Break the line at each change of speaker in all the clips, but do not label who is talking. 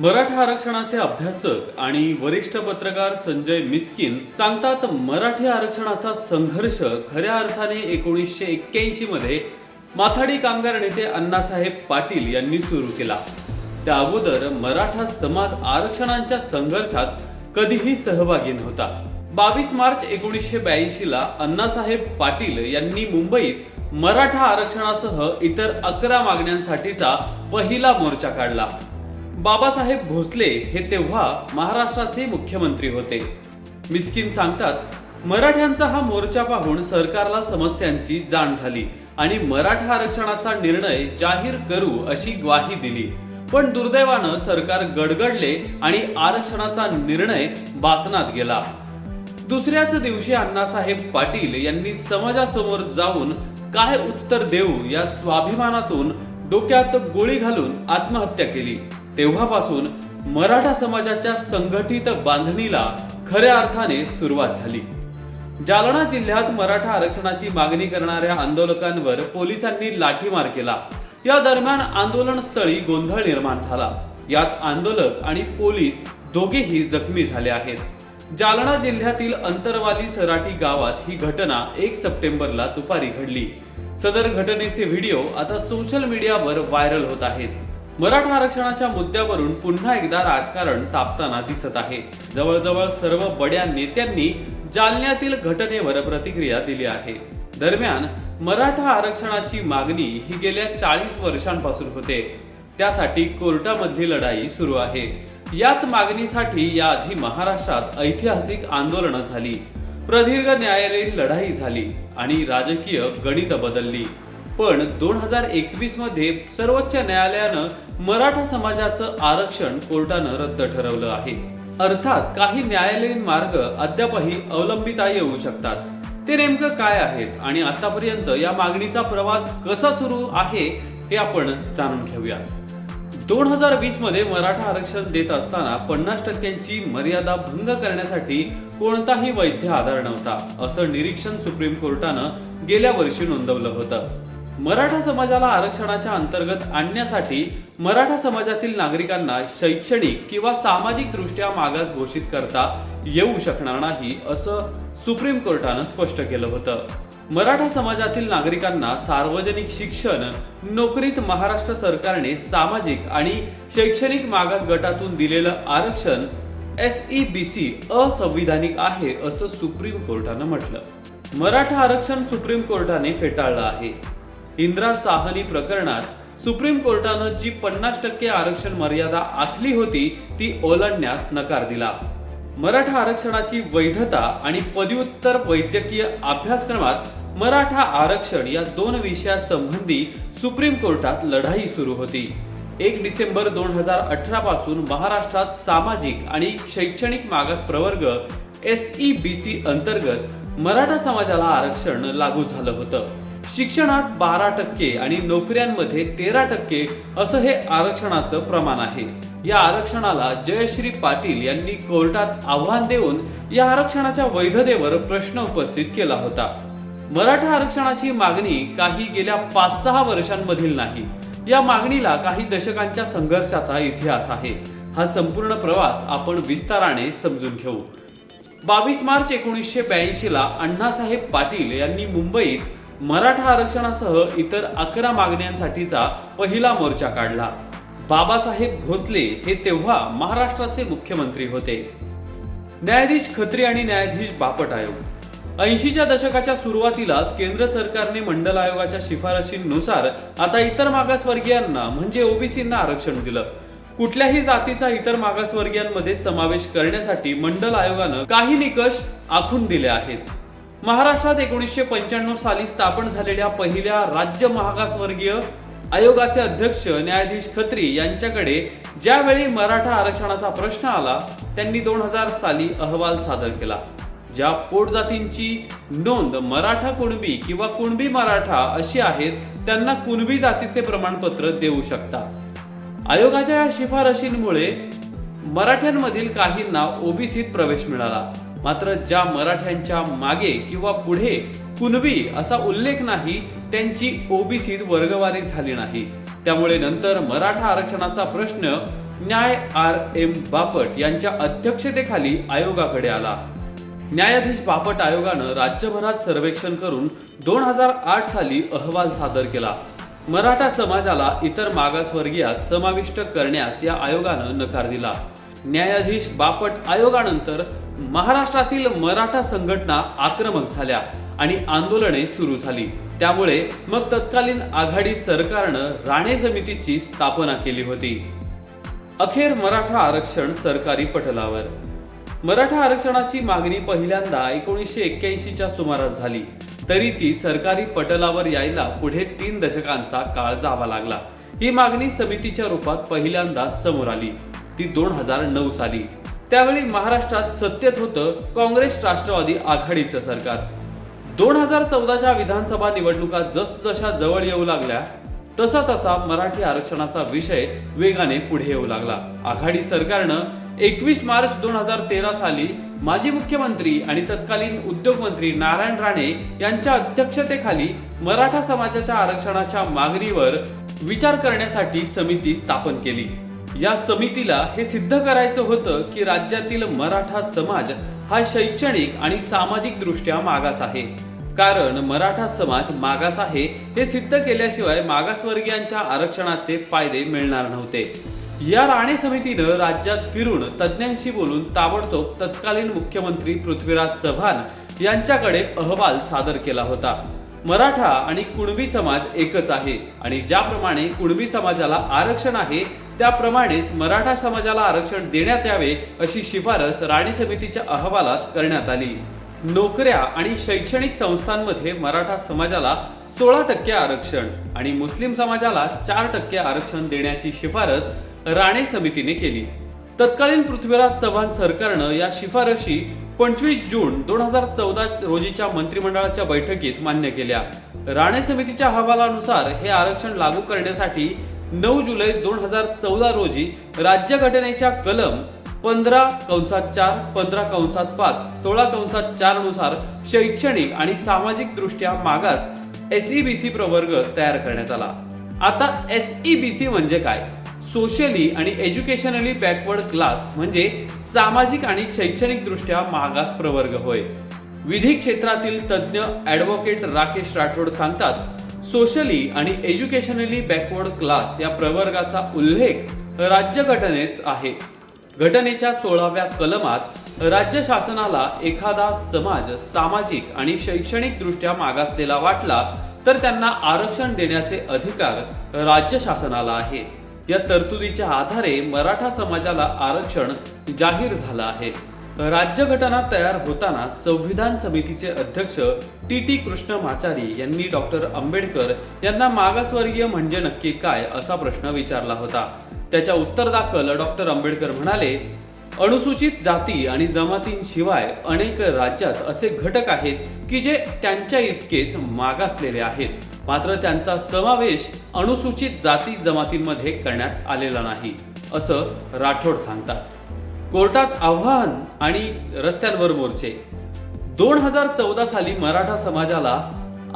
मराठा आरक्षणाचे अभ्यासक आणि वरिष्ठ पत्रकार संजय मिस्किन सांगतात, मराठी आरक्षणाचा संघर्ष खऱ्या अर्थाने 1981 मध्ये माथाडी कामगार नेते अण्णासाहेब पाटील यांनी सुरू केला. त्या अगोदर मराठा समाज आरक्षणाच्या संघर्षात कधीही सहभागी नव्हता. 22 मार्च 1982 ला अण्णासाहेब पाटील यांनी मुंबईत मराठा आरक्षणासह इतर 11 मागण्यांसाठीचा पहिला मोर्चा काढला. बाबासाहेब भोसले हे तेव्हा महाराष्ट्राचे मुख्यमंत्री होते. मिस्किन सांगतात, मराठ्यांचा हा मोर्चा पाहून सरकारला समस्यांची जाण झाली आणि मराठा आरक्षणाचा निर्णय जाहीर करू अशी ग्वाही दिली. पण दुर्दैवानं सरकार गडगडले आणि आरक्षणाचा निर्णय बासनात गेला. दुसऱ्याच दिवशी अण्णासाहेब पाटील यांनी समाजासमोर जाऊन काय उत्तर देऊ या स्वाभिमानातून डोक्यात गोळी घालून आत्महत्या केली. तेव्हापासून मराठा समाजाच्या संघटित बांधणीला खऱ्या अर्थाने सुरुवात झाली. जालना जिल्ह्यात मराठा आरक्षणाची मागणी करणाऱ्या आंदोलकांवर पोलिसांनी लाठीमार केला. या दरम्यान आंदोलनस्थळी गोंधळ निर्माण झाला. यात आंदोलक आणि पोलीस दोघेही जखमी झाले आहेत. जालना जिल्ह्यातील अंतरवाली सराटी गावात ही घटना 1 सप्टेंबरला दुपारी घडली. सदर घटनेचे व्हिडिओ आता सोशल मीडियावर व्हायरल होत आहेत. मराठा आरक्षणाच्या मुद्द्यावरून पुन्हा एकदा राजकारण तापताना दिसत आहे. जवळजवळ सर्व बड्या नेत्यांनी जालन्यातील घटनेवर प्रतिक्रिया दिली आहे. दरम्यान मराठा आरक्षणाची मागणी ही गेल्या 40 वर्षांपासून होते. त्यासाठी कोर्टामधली लढाई सुरू आहे. याच मागणीसाठी याआधी महाराष्ट्रात ऐतिहासिक आंदोलनं झाली, प्रदीर्घ न्यायालयीन लढाई झाली आणि राजकीय गणित बदलली. पण 2021 मध्ये सर्वोच्च न्यायालयानं मराठा समाजाचं आरक्षण कोर्टानं रद्द ठरवलं आहे. अर्थात काही न्यायालयीन मार्ग अद्यापही अवलंबिता येऊ शकतात. ते नेमकं काय आहेत आणि आतापर्यंत या मागणीचा प्रवास कसा सुरू आहे हे आपण जाणून घेऊया. 2020 मध्ये मराठा आरक्षण देत असताना 50% मर्यादा भंग करण्यासाठी कोणताही वैध आधार नव्हता, असं निरीक्षण सुप्रीम कोर्टानं गेल्या वर्षी नोंदवलं होतं. मराठा समाजाला आरक्षणाच्या अंतर्गत आणण्यासाठी मराठा समाजातील नागरिकांना शैक्षणिक किंवा सामाजिक दृष्ट्या मागास घोषित करता येऊ शकणार नाही, असं सुप्रीम कोर्टानं स्पष्ट केलं होतं. मराठा समाजातील नागरिकांना सार्वजनिक शिक्षण, नोकरीत महाराष्ट्र सरकारने सामाजिक आणि शैक्षणिक मागास गटातून दिलेलं आरक्षण SEBC असंविधानिक आहे, असं सुप्रीम कोर्टानं म्हटलं. मराठा आरक्षण सुप्रीम कोर्टाने फेटाळलं आहे. इंदिरा साहनी प्रकरणात सुप्रीम कोर्टानं जी 50% आरक्षण मर्यादा आखली होती ती ओलांडण्यास नकार दिला. मराठा आरक्षणाची वैधता आणि पदव्युत्तर वैद्यकीय अभ्यासक्रमात मराठा आरक्षण या 2 विषयासंबंधी सुप्रीम कोर्टात लढाई सुरू होती. 1 डिसेंबर 2018 पासून महाराष्ट्रात सामाजिक आणि शैक्षणिक मागास प्रवर्ग SEBC अंतर्गत मराठा समाजाला आरक्षण लागू झालं होतं. शिक्षणात 12% आणि नोकऱ्यांमध्ये 13% असं हे आरक्षणाचं प्रमाण आहे. या आरक्षणाला जयश्री पाटील यांनी कोर्टात आव्हान देऊन या आरक्षणाच्या वैधतेवर प्रश्न उपस्थित केला होता. मराठा आरक्षणाची मागणी काही गेल्या 5-6 वर्षांमधील नाही. या मागणीला काही दशकांच्या संघर्षाचा इतिहास आहे. हा संपूर्ण प्रवास आपण विस्ताराने समजून घेऊ. 22 मार्च 1982 ला अण्णासाहेब पाटील यांनी मुंबईत मराठा आरक्षणासह इतर 11 मागण्यांसाठीचा पहिला मोर्चा काढला. बाबासाहेब भोसले हे तेव्हा महाराष्ट्राचे मुख्यमंत्री होते. न्यायाधीश खत्री आणि न्यायाधीश बापट आयोग 80च्या दशकाच्या सुरुवातीलाच केंद्र सरकारने मंडल आयोगाच्या शिफारशींनुसार आता इतर मागासवर्गीयांना म्हणजे ओबीसींना आरक्षण दिलं. कुठल्याही जातीचा इतर मागासवर्गीयांमध्ये समावेश करण्यासाठी मंडल आयोगानं काही निकष आखून दिले आहेत. महाराष्ट्रात 1995 साली स्थापन झालेल्या पहिल्या राज्य मागासवर्गीय आयोगाचे अध्यक्ष न्यायाधीश खत्री यांच्याकडे ज्यावेळी मराठा आरक्षणाचा प्रश्न आला त्यांनी 2000 साली अहवाल सादर केला. ज्या पोटजातींची नोंद मराठा कुणबी किंवा कुणबी मराठा अशी आहेत त्यांना कुणबी जातीचे प्रमाणपत्र देऊ शकता. आयोगाच्या या शिफारशींमुळे मराठ्यांमधील काहींना ओबीसीत प्रवेश मिळाला. मात्र ज्या मराठ्यांच्या मागे किंवा पुढे कुणबी असा उल्लेख नाही त्यांची ओबीसीत वर्गवारी झाली नाही. त्यामुळे नंतर मराठा आरक्षणाचा प्रश्न न्याय R.M. बापट यांच्या अध्यक्षतेखाली आयोगाकडे आला. न्यायाधीश बापट आयोगानं राज्यभरात सर्वेक्षण करून 2008 साली अहवाल सादर केला. मराठा समाजाला इतर मागासवर्गीयात समाविष्ट करण्यास या आयोगानं नकार दिला. न्यायाधीश बापट आयोगानंतर महाराष्ट्रातील मराठा संघटना आक्रमक झाल्या आणि आंदोलने सुरू झाली. त्यामुळे मग तत्कालीन आघाडी सरकारनं राणे समितीची स्थापना केली होती. अखेर मराठा आरक्षण सरकारी पटलावर. मराठा आरक्षणाची मागणी पहिल्यांदा 1981च्या सुमारास झाली, तरी ती सरकारी पटलावर यायला पुढे 3 दशकांचा काळ जावा लागला. ही मागणी समितीच्या रूपात पहिल्यांदा समोर आली ती 2009 साली. त्यावेळी महाराष्ट्रात सत्तेत होतं काँग्रेस राष्ट्रवादी आघाडीचं सरकार. 2014च्या विधानसभा निवडणुका जसजशा जवळ येऊ लागल्या तसा तसा मराठी आरक्षणाचा विषय वेगाने पुढे येऊ लागला. आघाडी सरकारनं 21 मार्च 2013 साली माजी मुख्यमंत्री आणि तत्कालीन उद्योगमंत्री नारायण राणे यांच्या अध्यक्षतेखाली मराठा समाजाच्या आरक्षणाच्या मागणीवर विचार करण्यासाठी समिती स्थापन केली. या समितीला हे सिद्ध करायचं होतं की राज्यातील मराठा समाज हा शैक्षणिक आणि सामाजिक दृष्ट्या मागास आहे. कारण मराठा समाज मागास आहे हे सिद्ध केल्याशिवाय मागासवर्गीयांच्या आरक्षणाचे फायदे मिळणार नव्हते. या राणे समितीनं राज्यात फिरून तज्ज्ञांशी बोलून ताबडतोब तत्कालीन मुख्यमंत्री पृथ्वीराज चव्हाण यांच्याकडे अहवाल सादर केला होता. मराठा आणि कुणबी समाज एकच आहे आणि ज्याप्रमाणे कुणबी समाजाला आरक्षण आहे त्याप्रमाणेच मराठा समाजाला आरक्षण देण्यात यावे अशी शिफारस राणे समितीच्या अहवालात करण्यात आली. नोकऱ्या आणि शैक्षणिक संस्थांमध्ये मराठा समाजाला 16% आरक्षण आणि मुस्लिम समाजाला 4% आरक्षण देण्याची शिफारस राणे समितीने केली. तत्कालीन पृथ्वीराज चव्हाण सरकारनं या शिफारशी 25 जून 2014 रोजीच्या मंत्रिमंडळाच्या बैठकीत मान्य केल्या. राणे समितीच्या अहवालानुसार हे आरक्षण लागू करण्यासाठी 9 जुलै 2014 रोजी राज्यघटनेच्या कलम 15(4), 15(5), 16(4) नुसार शैक्षणिक आणि सामाजिक दृष्ट्या मागास SEBC प्रवर्ग तयार करण्यात आला. आता SEBC म्हणजे काय? सोशली आणि एज्युकेशनली बॅकवर्ड क्लास म्हणजे सामाजिक आणि शैक्षणिक दृष्ट्या मागास प्रवर्ग होय. विधी क्षेत्रातील तज्ज्ञ ॲडव्होकेट राकेश राठोड सांगतात, सोशली आणि एज्युकेशनली बॅकवर्ड क्लास या प्रवर्गाचा उल्लेख राज्यघटनेत आहे. घटनेच्या 16व्या कलमात राज्य शासनाला एखादा समाज सामाजिक आणि शैक्षणिक दृष्ट्या मागासलेला वाटला तर त्यांना आरक्षण देण्याचे अधिकार राज्य शासनाला आहे. या तरतुदीच्या आधारे मराठा समाजाला आरक्षण जाहीर झालं आहे. राज्यघटना तयार होताना संविधान समितीचे अध्यक्ष TT कृष्णमाचारी यांनी डॉक्टर आंबेडकर यांना मागासवर्गीय म्हणजे नक्की काय असा प्रश्न विचारला होता. त्याच्या उत्तरादाखल डॉक्टर आंबेडकर म्हणाले, अनुसूचित जाती आणि जमातींशिवाय अनेक राज्यात असे घटक आहेत की जे त्यांच्या इतकेच मागासलेले आहेत, मात्र त्यांचा समावेश अनुसूचित जाती जमातींमध्ये करण्यात आलेला नाही, असं राठोड सांगतात. कोर्टात आव्हान आणि रस्त्यांवर मोर्चे. 2014 साली मराठा समाजाला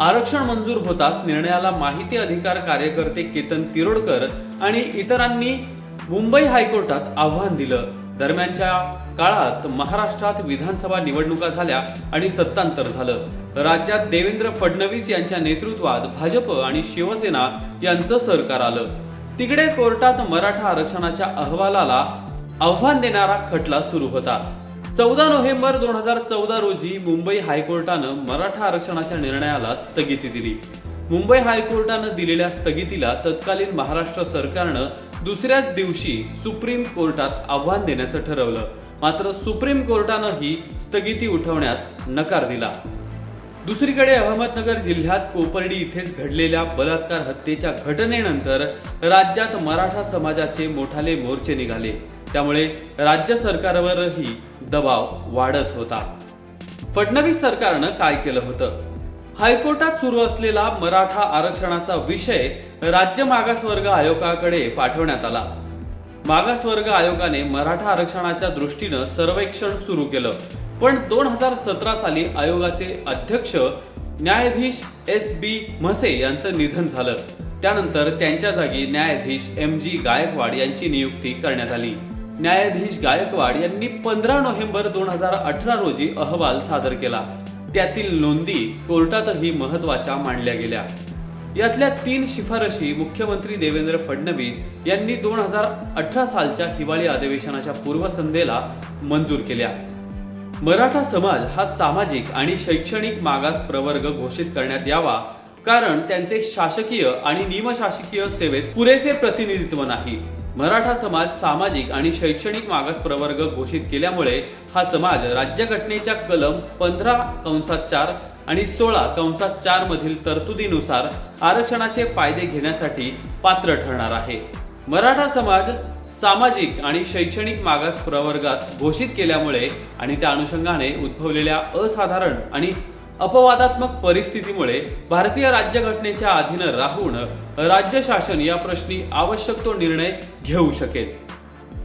आरक्षण मंजूर होताच निर्णयाला माहिती अधिकार कार्यकर्ते केतन तिरोडकर आणि इतरांनी मुंबई हायकोर्टात आव्हान दिलं. दरम्यानच्या काळात महाराष्ट्रात विधानसभा निवडणुका झाल्या आणि सत्तांतर झालं. राज्यात देवेंद्र फडणवीस यांच्या नेतृत्वात भाजप आणि शिवसेना यांचं सरकार आलं. तिकडे कोर्टात मराठा आरक्षणाच्या अहवालाला आव्हान देणारा खटला सुरू होता. 14 नोव्हेंबर 2014 रोजी मुंबई हायकोर्टानं मराठा आरक्षणाच्या निर्णयाला स्थगिती दिली. मुंबई हायकोर्टानं दिलेल्या स्थगितीला तत्कालीन महाराष्ट्र सरकारनं दुसऱ्याच दिवशी सुप्रीम कोर्टात आव्हान देण्याचं ठरवलं. मात्र सुप्रीम कोर्टानं ही स्थगिती उठवण्यास नकार दिला. दुसरीकडे अहमदनगर जिल्ह्यात कोपर्डी इथेच घडलेल्या बलात्कार हत्येच्या घटनेनंतर राज्यात मराठा समाजाचे मोठाले मोर्चे निघाले. त्यामुळे राज्य सरकारवरही दबाव वाढत होता. फडणवीस सरकारनं काय केलं होतं? हायकोर्टात सुरू असलेला मराठा आरक्षणाचा विषय राज्य मागासवर्ग आयोगाकडे पाठवण्यात आला. मागासवर्ग आयोगाने मराठा आरक्षणाच्या दृष्टीनं सर्वेक्षण सुरू केलं, पण 2017 साली आयोगाचे अध्यक्ष न्यायाधीश SB म्हसे यांचं निधन झालं. त्यानंतर त्यांच्या जागी न्यायाधीश MG गायकवाड यांची नियुक्ती करण्यात आली. न्यायाधीश गायकवाड यांनी 15 नोव्हेंबर 2018 रोजी अहवाल सादर केला. त्यातील नोंदी कोर्टातही महत्त्वाच्या मानल्या गेल्या. यातल्या 3 शिफारशी मुख्यमंत्री देवेंद्र फडणवीस यांनी 2018 सालच्या हिवाळी अधिवेशनाच्या पूर्वसंध्येला मंजूर केल्या. मराठा समाज हा सामाजिक आणि शैक्षणिक मागास प्रवर्ग घोषित करण्यात यावा, कारण त्यांचे शासकीय आणि निमशासकीय सेवेत पुरेसे प्रतिनिधित्व नाही. मराठा समाज सामाजिक आणि शैक्षणिक मागास प्रवर्ग घोषित केल्यामुळे हा समाज राज्यघटनेच्या कलम 15(4) आणि 16(4) मधील तरतुदीनुसार आरक्षणाचे फायदे घेण्यासाठी पात्र ठरणार आहे. मराठा समाज सामाजिक आणि शैक्षणिक मागास प्रवर्गात घोषित केल्यामुळे आणि त्या अनुषंगाने उद्भवलेल्या असाधारण आणि अपवादात्मक परिस्थितीमुळे भारतीय राज्यघटनेच्या अधीन राहून राज्य शासन या प्रश्नी आवश्यक तो निर्णय घेऊ शकेल.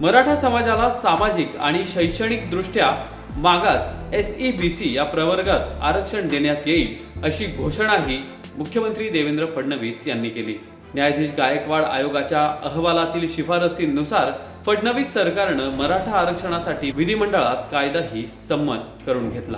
मराठा समाजाला सामाजिक आणि शैक्षणिक दृष्ट्या मागास SEBC या प्रवर्गात आरक्षण देण्यात येईल, अशी घोषणाही मुख्यमंत्री देवेंद्र फडणवीस यांनी केली. न्यायाधीश गायकवाड आयोगाच्या अहवालातील शिफारसींनुसार फडणवीस सरकारनं मराठा आरक्षणासाठी विधिमंडळात कायदाही संमत करून घेतला.